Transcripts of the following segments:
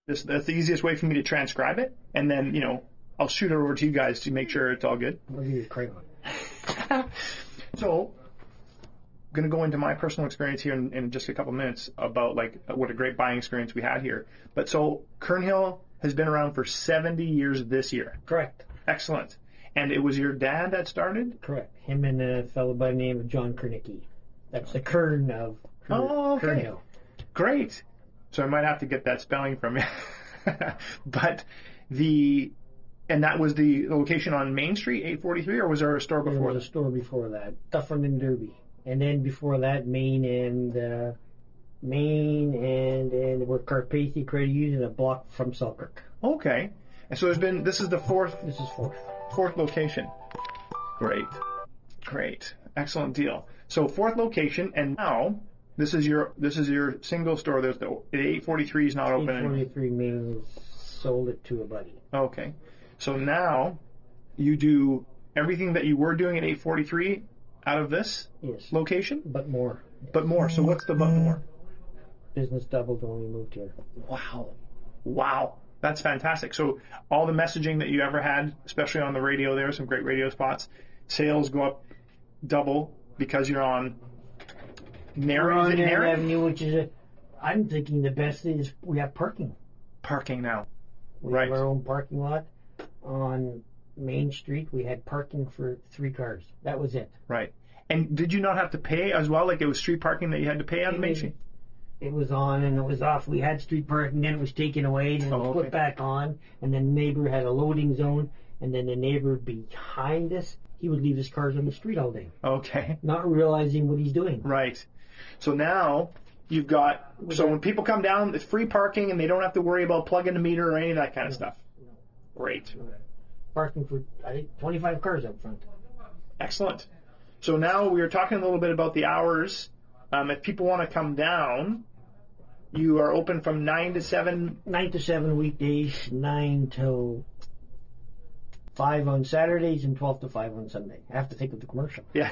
That's the easiest way for me to transcribe it, and then I'll shoot it over to you guys to make sure it's all good. I'll give you a crayon. So, I'm going to go into my personal experience here in just a couple minutes about what a great buying experience we had here. But so Kernhill has been around for 70 years this year. Correct. Excellent. And it was your dad that started? Correct. Him and a fellow by the name of John Kernicki. That's the Kern of Kernhill. Great. So I might have to get that spelling from you. But and that was the location on Main Street, 843, or was there a store before that? There was a store before that, Dufferin and Derby. And then before that, Main and where Carpathia Credit Union, a block from Selkirk. Okay. And so this is the fourth. This is fourth location. Great. Excellent deal. So fourth location, and now this is your single store. There's the 843 is not open. 843 Main sold it to a buddy. Okay. So now you do everything that you were doing at 843 out of this location? But more. So what's the but more? Business doubled when we moved here. Wow. That's fantastic. So all the messaging that you ever had, especially on the radio, there are some great radio spots, sales go up double because you're on Narrow Avenue, which is I'm thinking the best is we have parking. Parking now. We have our own parking lot on Main Street. We had parking for 3 cars. That was it. Right. And did you not have to pay as well? Like it was street parking that you had to pay on Main Street? It was on and it was off. We had street parking, then it was taken away, and then it was put back on. And then the neighbor had a loading zone, and then the neighbor behind us, he would leave his cars on the street all day. Okay. Not realizing what he's doing. Right. So now you've got, when people come down, it's free parking and they don't have to worry about plugging the meter or any of that kind of stuff. No. Great. Parking for, I think, 25 cars up front. Excellent. So now we were talking a little bit about the hours. If people want to come down, you are open from 9 to 7? 9 to 7 weekdays, 9 till 5 on Saturdays, and 12 to 5 on Sunday. I have to think of the commercial. Yeah.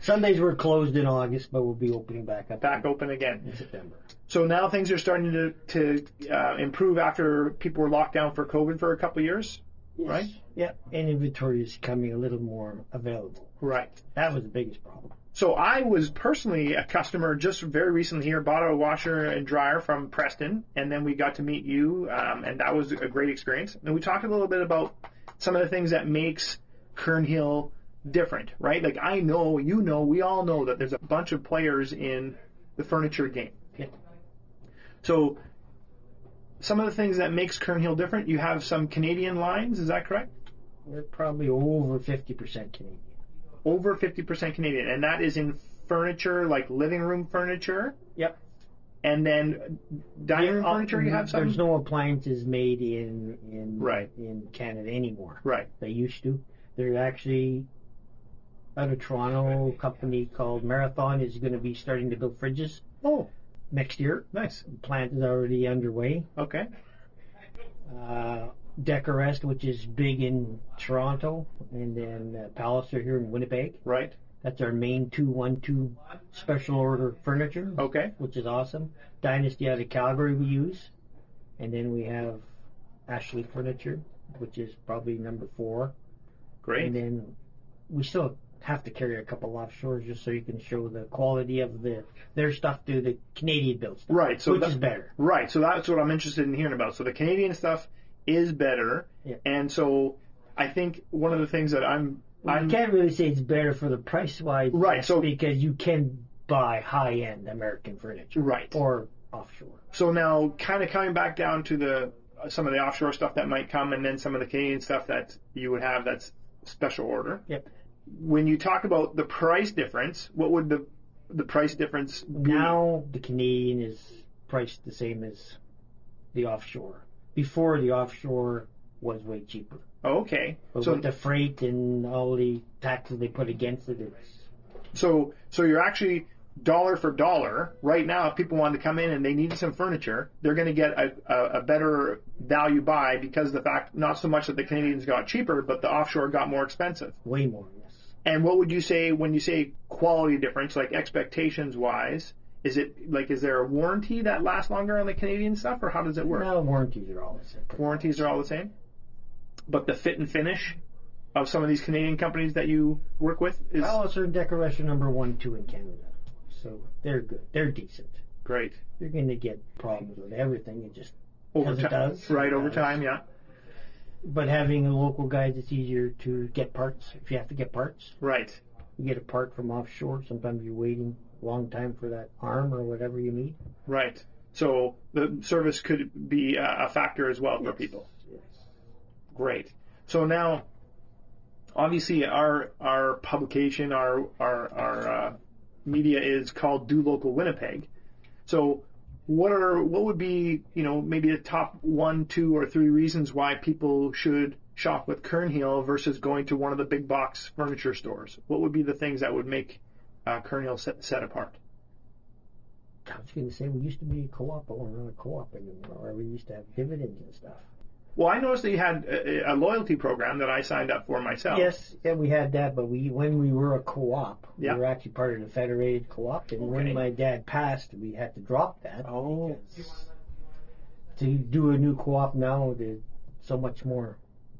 Sundays were closed in August, but we'll be opening back up. Back open again. In September. So now things are starting to improve after people were locked down for COVID for a couple of years, right? Yeah, and inventory is becoming a little more available. Right. That was the biggest problem. So I was personally a customer just very recently here, bought a washer and dryer from Preston, and then we got to meet you, and that was a great experience. And we talked a little bit about some of the things that makes Kernhill different, right? Like I know, we all know that there's a bunch of players in the furniture game. Yeah. So some of the things that makes Kernhill different, you have some Canadian lines, is that correct? We're probably over 50% Canadian. Over 50% Canadian, and that is in furniture, like living room furniture? Yep. And then dining room furniture, you have some? There's no appliances made in Canada anymore. Right. They used to. They're actually out of Toronto, a company called Marathon is going to be starting to build fridges. Oh. Next year. Nice. The plant is already underway. Okay. Decorest, which is big in Toronto, and then Palliser here in Winnipeg. Right. That's our main 212 special order furniture. Okay. Which is awesome. Dynasty out of Calgary we use. And then we have Ashley Furniture, which is probably number 4. Great. And then we still have to carry a couple offshores just so you can show the quality of their stuff to the Canadian build stuff. Right. So which is better. Right. So that's what I'm interested in hearing about. So the Canadian stuff is better. Yeah. And so I think one of the things that you can't really say it's better for the price wise. Right. So because you can buy high end American furniture. Right. Or offshore. So now kind of coming back down to some of the offshore stuff that might come, and then some of the Canadian stuff that you would have that's special order. Yep. When you talk about the price difference, what would the price difference be? Now the Canadian is priced the same as the offshore. Before, the offshore was way cheaper. Oh, okay. But with the freight and all the taxes they put against it, it's... So you're actually dollar for dollar. Right now, if people wanted to come in and they needed some furniture, they're going to get a better value buy because of the fact, not so much that the Canadians got cheaper, but the offshore got more expensive. Way more, yes. And what would you say when you say quality difference, like expectations-wise, Is there a warranty that lasts longer on the Canadian stuff, or how does it work? No, warranties are all the same. Warranties are all the same? But the fit and finish of some of these Canadian companies that you work with is... Oh, it's decoration number 1, 2 in Canada. So they're good. They're decent. Great. You're going to get problems with everything. It just Over it does. Right, over time, yeah. But having a local guys, it's easier to get parts if you have to get parts. Right. You get a part from offshore. Sometimes you're waiting a long time for that arm or whatever you need. Right. So the service could be a factor as well for people. Yes. Great. So now, obviously, our publication, our media is called Do Local Winnipeg. So what would be, maybe the top 1, 2, or 3 reasons why people should shop with Kernhill versus going to one of the big box furniture stores? What would be the things that would make Kernhill set apart? I was going to say we used to be a co-op, but we're not a co-op anymore. Or we used to have dividends and stuff. Well, I noticed that you had a loyalty program that I signed up for myself. Yes, yeah, we had that, but when we were a co-op, we Yeah. were actually part of the Federated Co-op, and when my dad passed, we had to drop that. Oh. To do a new co-op now, there's so much more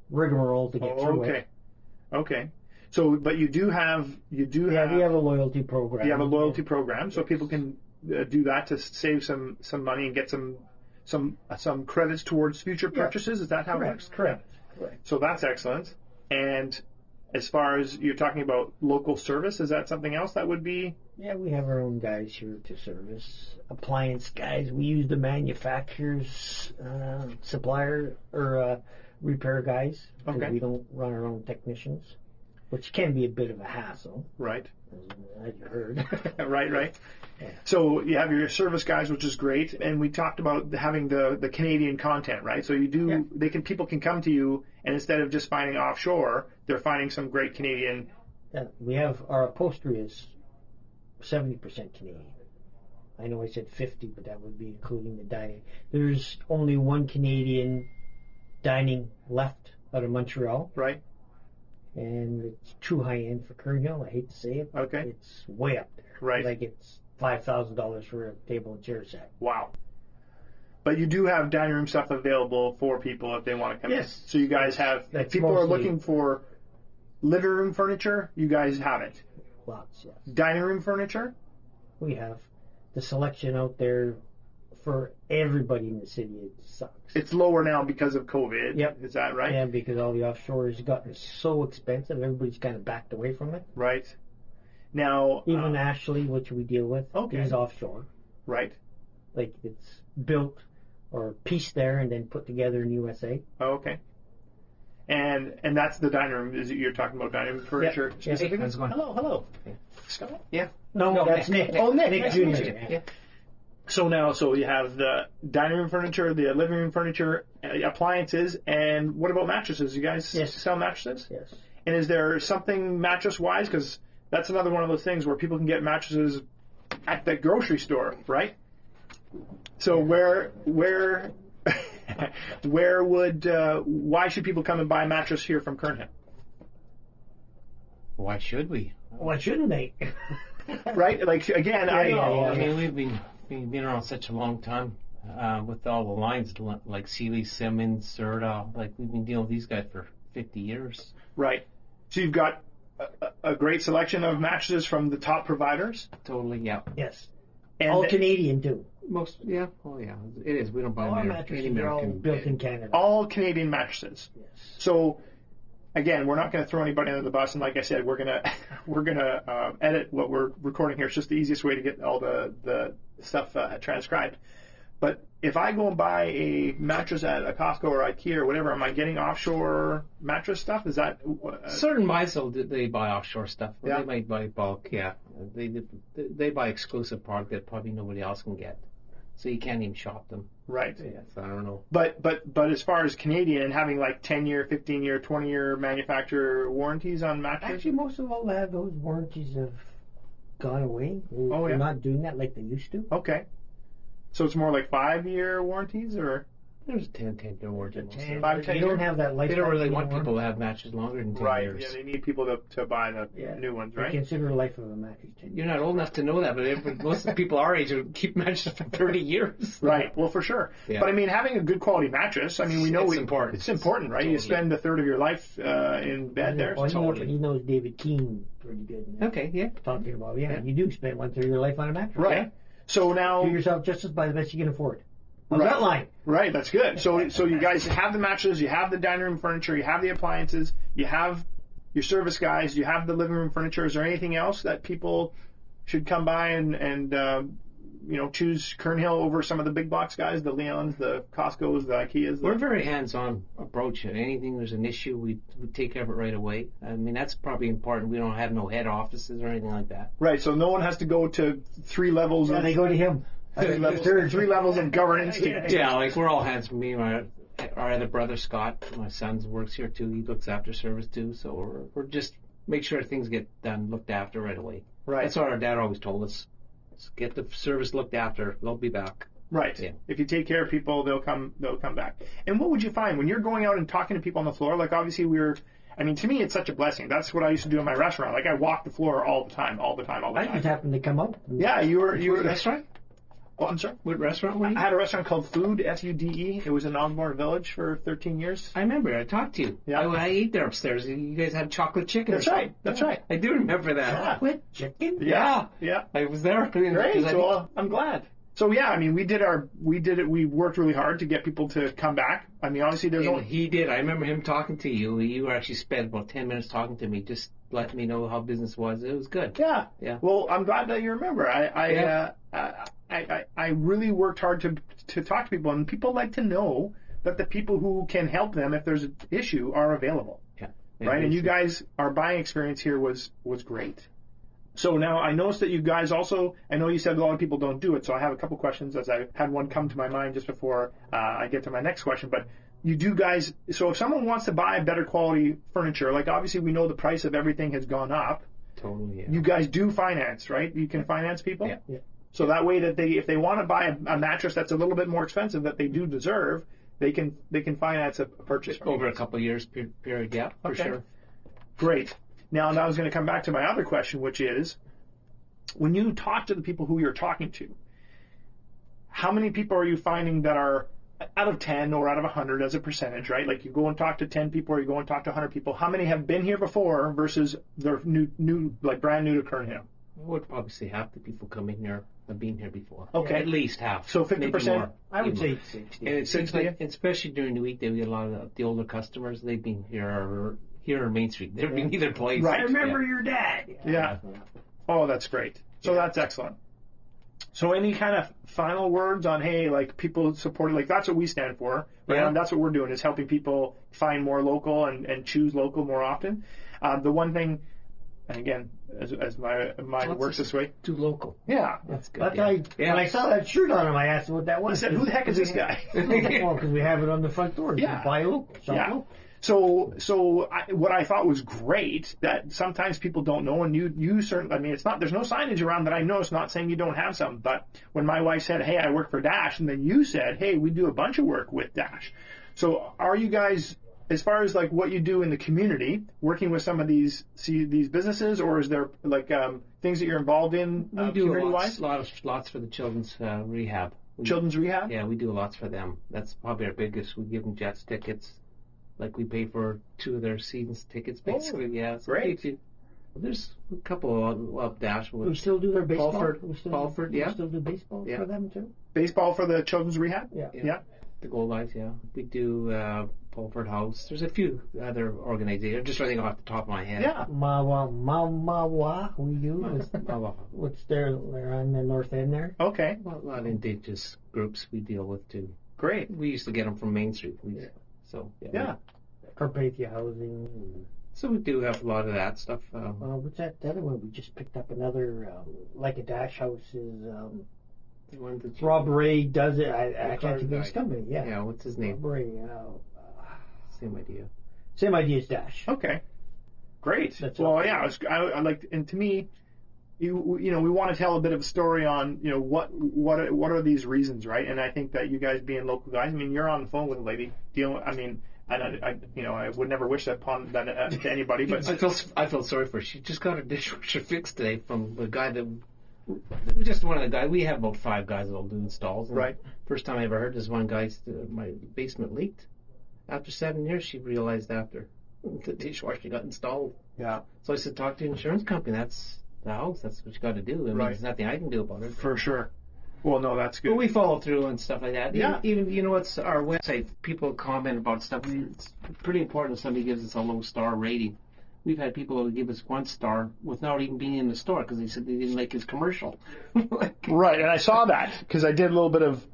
rigmarole to get through it. Okay. So, but you do have we have a loyalty program. You have a loyalty program, so people can do that to save some money and get some credits towards future purchases. Is that how it works? Correct. So that's excellent. And as far as you're talking about local service, is that something else that would be? Yeah, we have our own guys here to service. Appliance guys. We use the manufacturer's supplier or repair guys. Okay. We don't run our own technicians, which can be a bit of a hassle. Right. As you heard. Right. Yeah. So you have your service guys, which is great, and we talked about having the Canadian content, right? So you do people can come to you, and instead of just finding offshore, they're finding some great Canadian. Yeah, we have our upholstery is 70% Canadian. I know I said 50, but that would be including the dining. There's only one Canadian dining left out of Montreal. Right. And it's too high end for Kernhill. I hate to say it. Okay. It's way up there. Right. Like it's $5,000 for a table and chair set. Wow. But you do have dining room stuff available for people if they want to come in. So you guys have, if people are looking for living room furniture, you guys have it. Lots, yes. Dining room furniture? We have the selection out there for everybody in the city. It sucks. It's lower now because of COVID. Yep. Is that right? Yeah, because all the offshore has gotten so expensive, everybody's kind of backed away from it. Right. Now, even Ashley, which we deal with, is offshore. Right. Like it's built or pieced there and then put together in USA. Oh, okay. And that's the dining room. Is it, you're talking about dining room furniture specifically? How's it going? Hello. Scott? Yeah. No, that's Nick. Oh, Nick. Nick Nice Jr. to meet you. Yeah. So you have the dining room furniture, the living room furniture, appliances, and what about mattresses? You guys sell mattresses? Yes. And is there something mattress-wise? Because that's another one of those things where people can get mattresses at the grocery store, right? So where why should people come and buy a mattress here from Kernhill? Why should we? Why shouldn't they? Right? Like again, I mean, we've been around such a long time with all the lines like Sealy, Simmons, Serta. Like we've been dealing with these guys for 50 years. Right. So you've got a great selection of mattresses from the top providers. Totally. Yeah. Yes. And all Canadian too. Most. Yeah. Oh yeah. It is. We don't buy all mattresses. They're all built in Canada. All Canadian mattresses. Yes. So. Again, we're not going to throw anybody under the bus, and like I said, we're gonna edit what we're recording here. It's just the easiest way to get all the stuff transcribed. But if I go and buy a mattress at a Costco or IKEA or whatever, am I getting offshore mattress stuff? Is that certain buys? They buy offshore stuff. Yeah. They might buy bulk. Yeah, they buy exclusive product that probably nobody else can get. So you can't even shop them. Right. Yeah, so I don't know. But as far as Canadian and having like 10-year, 15-year, 20-year manufacturer warranties on mattresses? Actually, most of all have those warranties have gone away. They're not doing that like they used to. Okay. So it's more like 5-year warranties or? There's a 10-year warranty. The most 10, of 5, 10 you don't years? have that life. They don't really want people to have mattresses longer than 10 Right. years. Yeah, they need people to buy the new ones, They right? consider the life of a mattress 10 years. You're not old enough to know that, but most of the people our age would keep mattresses for 30 years. Right. Well, for sure. Yeah. But I mean, having a good quality mattress. I mean, we know It's important. It's important, right? You Totally. spend a third of your life in bed there. Well, Totally. he knows David Keane pretty good. Okay, yeah. Talking about, you do spend 1/3 of your life on a mattress. Right. Yeah? So now, Do yourself justice, buy the best you can afford. On Right. that line. right, that's good. So you guys have the mattresses, you have the dining room furniture, you have the appliances, you have your service guys, you have the living room furniture. Is there anything else that people should come by and choose Kernhill over some of the big box guys, the Leons, the Costco's, the Ikeas? We're a very hands-on approach. Anything there's an issue, we take care of it right away. I mean, that's probably important. We don't have no head offices or anything like that. Right. So no one has to go to 3 levels. Yeah, of, they go to him. 3 levels of governance. Yeah, like we're all hands. Me and our other brother Scott, my son works here too. He looks after service too. So we're just make sure things get done, looked after right away. Right. That's what our dad always told us. Just get the service looked after. They'll be back. Right. Yeah. If you take care of people, they'll come back. And what would you find when you're going out and talking to people on the floor? Like obviously to me it's such a blessing. That's what I used to do in my restaurant. Like I walk the floor all the time. I just happened to come up. Yeah, you were. Restaurant? Oh, I'm sorry. What restaurant were you? I had a restaurant called Food, Fude. It was in Ogmore Village for 13 years. I remember. I talked to you. Yeah. I ate there upstairs. You guys had chocolate chicken. That's or right. something. That's Yeah. right. I do remember that. Yeah. Chocolate chicken? Yeah. Yeah. I was there. Great. So I'm glad. So yeah, I mean, we did it. We worked really hard to get people to come back. I mean, obviously there's And only. he did. I remember him talking to you. You actually spent about 10 minutes talking to me, just letting me know how business was. It was good. Yeah. Yeah. Well, I'm glad that you remember. I really worked hard to talk to people, and people like to know that the people who can help them if there's an issue are available. Yeah. Right. And you guys, our buying experience here was great. So now I noticed that you guys also, I know you said a lot of people don't do it, so I have a couple questions as I had one come to my mind just before I get to my next question. But you do guys, so if someone wants to buy better quality furniture, like obviously we know the price of everything has gone up. Totally, yeah. You guys do finance, right? You can finance people? Yeah. So that way that if they want to buy a mattress that's a little bit more expensive that they do deserve, they can finance a purchase. Over a couple of years period, yeah, for Okay. sure. Great. Now I was going to come back to my other question, which is, when you talk to the people who you're talking to, how many people are you finding that are out of 10 or out of 100 as a percentage, right? Like you go and talk to 10 people or you go and talk to 100 people. How many have been here before versus they're new, like brand new to Kernhill? I would probably say half the people coming here have been here before. Okay. At least half. So maybe 50%? more. I would Maybe say 60. And it seems like, especially during the weekday, we get a lot of the older customers. They've been here on Main Street. They've been either place. Right. I remember your dad. Yeah. Oh, that's great. So that's excellent. So any kind of final words on, hey, like people supporting, like that's what we stand for, right? Yeah. And that's what we're doing is helping people find more local and choose local more often. The one thing, and again, as my mind works this way. Too local. Yeah. That's good. That's yeah. when I saw that shirt on him, I asked him what that was. He said, who the heck is this guy? Well, because we have it on the front door. Yeah. Buy local. Shop Yeah. local. So what I thought was great that sometimes people don't know, and you certainly, I mean, there's no signage around that I know. It's not saying you don't have some, but when my wife said, hey, I work for Dash, and then you said, hey, we do a bunch of work with Dash. So are you guys, as far as like what you do in the community, working with some of these businesses, or is there like things that you're involved in We do community-wise? lots for the children's rehab. Children's rehab? Yeah, we do lots for them. That's probably our biggest. We give them Jets tickets. Like we pay for 2 of their seasons tickets, basically. Yeah, so great. There's a couple of Dash. We still do their baseball. Balford, we yeah. still do baseball Yeah. for them too. Baseball for the children's rehab? Yeah. The Gold Eyes, yeah. We do Pulford House. There's a few other organizations. Just running off the top of my head. Yeah. Mawa, we do. What's there on the north end there? Okay. A lot of indigenous groups we deal with too. Great. We used to get them from Main Street. So Yeah. Carpathia Housing. So we do have a lot of that stuff. What's that? The other one we just picked up another like a Dash House is Rob Ray does it. I can't think of his company. Yeah. Yeah. What's his name? Rob Ray. Same idea. Same idea as Dash. Okay. Great. That's well, all. yeah, I like, and to me, we want to tell a bit of a story on, what are these reasons, right? And I think that you guys being local guys, I mean, you're on the phone with a lady dealing. I mean, I would never wish that upon that to anybody, but I felt sorry for her. She just got her dishwasher fixed today from the guy that. Just one of the guys. We have about 5 guys that'll do installs. And right. First time I ever heard this one guy, my basement leaked. After 7 years, she realized after the dishwasher got installed. Yeah. So I said, talk to the insurance company. That's the house. That's what you got to do. I mean, there's nothing I can do about it. For sure. Well, no, that's good. But we follow through and stuff like that. Yeah. Even it's our website. People comment about stuff. It's pretty important if somebody gives us a low star rating. We've had people who give us 1 star without even being in the store because they said they didn't like his commercial. Right, and I saw that because I did a little bit of,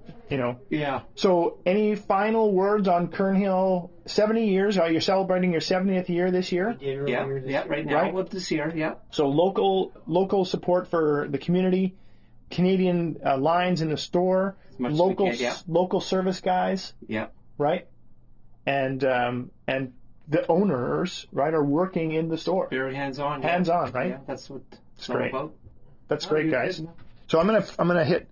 Yeah. So, any final words on Kernhill? 70 years. You're celebrating your 70th year this year. We did earlier this year. Right now. With this year, yeah. So local support for the community, Canadian lines in the store, local service guys. Yeah. Right, and the owners, right, are working in the store. Very hands-on. Hands-on, right? Yeah, that's what it's all great. about. That's great, guys. So I'm gonna hit